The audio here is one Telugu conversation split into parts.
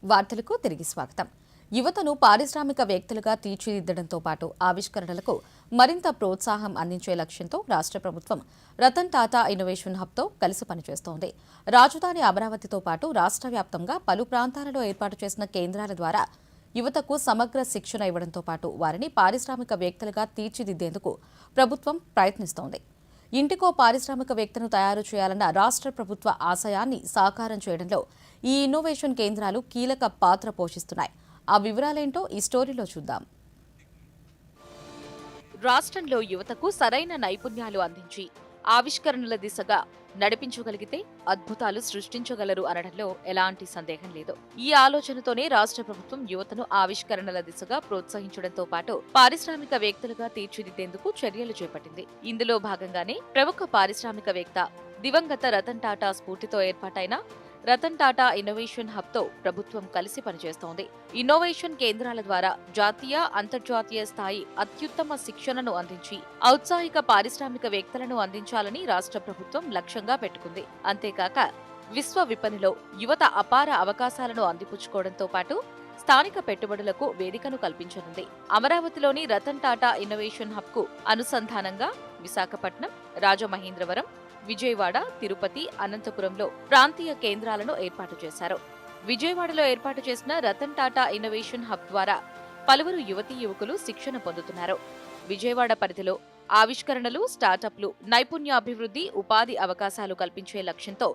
వార్తలకు తిరిగి స్వాగతం. యువతను పారిశ్రామికవేత్తలుగా తీర్చిదిద్దడంతో పాటు ఆవిష్కరణలకు మరింత ప్రోత్సాహం అందించే లక్ష్యంతో రాష్ట్ర ప్రభుత్వం రతన్ టాటా ఇన్నోవేషన్ హబ్తో కలిసి పనిచేస్తోంది. రాజధాని అమరావతితో పాటు రాష్ట్ర వ్యాప్తంగా పలు ప్రాంతాలలో ఏర్పాటు చేసిన కేంద్రాల ద్వారా యువతకు సమగ్ర శిక్షణ ఇవ్వడంతో పాటు వారిని పారిశ్రామికవేత్తలుగా తీర్చిదిద్దేందుకు ప్రభుత్వం ప్రయత్నిస్తోంది. ఇంటికో పారిశ్రామికవేత్తను తయారు చేయాలన్న రాష్ట్ర ప్రభుత్వ ఆశయాన్ని సాకారం చేయడంలో ఈ ఇన్నోవేషన్ కేంద్రాలు కీలక పాత్ర పోషిస్తున్నాయి. ఆ వివరాలేంటో ఈ స్టోరీలో చూద్దాం. రాష్ట్రంలో యువతకు సరైన నైపుణ్యాలు అందించి ఆవిష్కరణల దిశగా నడిపించగలిగితే అద్భుతాలు సృష్టించగలరు అనడంలో ఎలాంటి సందేహం లేదు. ఈ ఆలోచనతోనే రాష్ట్ర ప్రభుత్వం యువతను ఆవిష్కరణల దిశగా ప్రోత్సహించడంతో పాటు పారిశ్రామికవేత్తలుగా తీర్చిదిద్దేందుకు చర్యలు చేపట్టింది. ఇందులో భాగంగానే ప్రముఖ పారిశ్రామికవేత్త దివంగత రతన్ టాటా స్ఫూర్తితో ఏర్పాటైన రతన్ టాటా ఇన్నోవేషన్ హబ్తో ప్రభుత్వం కలిసి పనిచేస్తోంది. ఇన్నోవేషన్ కేంద్రాల ద్వారా జాతీయ, అంతర్జాతీయ స్థాయి అత్యుత్తమ శిక్షణను అందించి ఔత్సాహిక పారిశ్రామికవేత్తలను అందించాలని రాష్ట్ర ప్రభుత్వం లక్ష్యంగా పెట్టుకుంది. అంతేకాక విశ్వ విపణిలో యువత అపార అవకాశాలను అందిపుచ్చుకోవడంతో పాటు స్థానిక పెట్టుబడులకు వేదికను కల్పించనుంది. అమరావతిలోని రతన్ టాటా ఇన్నోవేషన్ హబ్కు అనుసంధానంగా విశాఖపట్నం, రాజమహేంద్రవరం, విజయవాడ, తిరుపతి, అనంతపురంలో ప్రాంతీయ కేంద్రాలను ఏర్పాటు చేశారు. విజయవాడలో ఏర్పాటు చేసిన రతన్ టాటా ఇన్నోవేషన్ హబ్ ద్వారా పలువురు యువతీ యువకులు శిక్షణ పొందుతున్నారు. విజయవాడ పరిధిలో ఆవిష్కరణలు, స్టార్టప్లు, నైపుణ్యాభివృద్ధి, ఉపాధి అవకాశాలు కల్పించే లక్ష్యంతో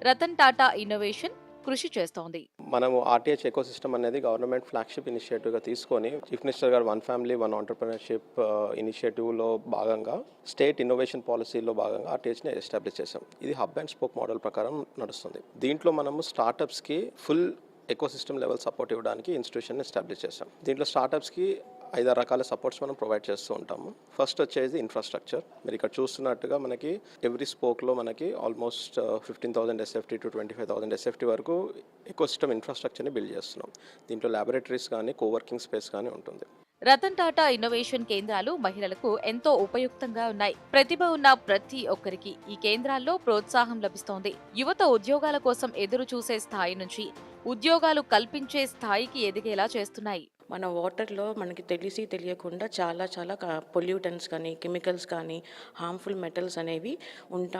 రతన్ టాటా ఇన్నోవేషన్ కృషి చేస్తోంది. మనము ఆర్టీహెచ్ ఎకోసిస్టమ్ అనేది గవర్నమెంట్ ఫ్లాగ్షిప్ ఇనిషియేటివ్గా తీసుకొని చీఫ్ మినిస్టర్ గారు వన్ ఫ్యామిలీ వన్ ఆంటర్ప్రినర్షిప్ ఇనిషియేటివ్లో భాగంగా స్టేట్ ఇన్నోవేషన్ పాలసీలో భాగంగా ఆర్టీహెచ్ని ఎస్టాబ్లిష్ చేసాం. ఇది హబ్ అండ్ స్పోక్ మోడల్ ప్రకారం నడుస్తుంది. దీంట్లో మనము స్టార్టప్స్కి ఫుల్ ఎకోసిస్టమ్ లెవెల్ సపోర్ట్ ఇవ్వడానికి ఇన్స్టిట్యూషన్ ఎస్టాబ్లిష్ చేసాం. దీంట్లో స్టార్టప్స్కి 5 రకాల సపోర్ట్స్ మనం ప్రొవైడ్ చేస్తూ ఉంటాము. ఫస్ట్ వచ్చేసి ఇన్ఫ్రాస్ట్రక్చర్. మీరు ఇక్కడ చూస్తున్నట్టుగా మనకి ఎవ్రీ స్పోక్లో మనకి ఆల్మోస్ట్ 15,000 SFT టు 25,000 SFT వరకు ఎకోసిస్టమ్ ఇన్ఫ్రాస్ట్రక్చర్ని బిల్డ్ చేస్తున్నాం. దీంట్లో ల్యాబొరేటరీస్ కానీ, కోవర్కింగ్ స్పేస్ కానీ ఉంటుంది. రతన్ టాటా ఇన్నోవేషన్ కేంద్రాలు మహిళలకు ఎంతో ఉపయుక్తంగా ఉన్నాయి. ప్రతిభ ఉన్న ప్రతి ఒక్కరికి ఈ కేంద్రాల్లో ప్రోత్సాహం లభిస్తోంది. యువత ఉద్యోగాల కోసం ఎదురు చూసే స్థాయి నుంచి ఉద్యోగాలు కల్పించే స్థాయికి ఎదిగేలా చేస్తున్నాయి. మన వాటర్లో మనకి తెలియకుండా చాలా పొల్యూటెంట్స్ కానీ, కెమికల్స్ కానీ, హార్మ్ఫుల్ మెటల్స్ అనేవి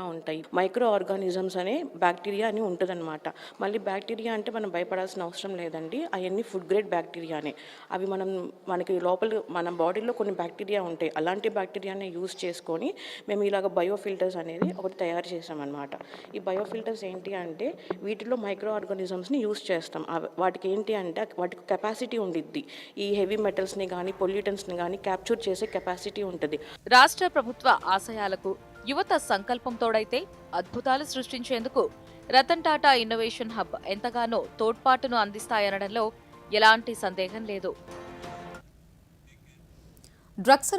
ఉంటాయి. మైక్రో ఆర్గానిజమ్స్ అనే బ్యాక్టీరియా అని ఉంటుందన్నమాట. మళ్ళీ బ్యాక్టీరియా అంటే మనం భయపడాల్సిన అవసరం లేదండి. అవన్నీ ఫుడ్ గ్రేడ్ బ్యాక్టీరియానే. అవి మనకి లోపల మన బాడీలో కొన్ని బ్యాక్టీరియా ఉంటాయి. అలాంటి బ్యాక్టీరియాని యూజ్ చేసుకొని మేము ఇలాగ బయోఫిల్టర్స్ అనేది ఒకటి తయారు చేసామన్నమాట. ఈ బయోఫిల్టర్స్ ఏంటి అంటే వీటిలో మైక్రో ఆర్గానిజమ్స్ని యూజ్ చేస్తాం. వాటికి ఏంటి అంటే వాటికి కెపాసిటీ ఉండిద్ది. ఈ హెవీ మెటల్స్ని కానీ, పొల్యూటెంట్స్ని కానీ క్యాప్చర్ చేసే కెపాసిటీ ఉంటుంది. రాష్ట్ర ప్రభుత్వ ఆశయాలకు యువత సంకల్పం తోడైతే అద్భుతాలు సృష్టించేందుకు రతన్ టాటా ఇన్నోవేషన్ హబ్ ఎంతగానో తోడ్పాటును అందిస్తాయనడంలో ఎలాంటి సందేహం లేదు. డ్రగ్స్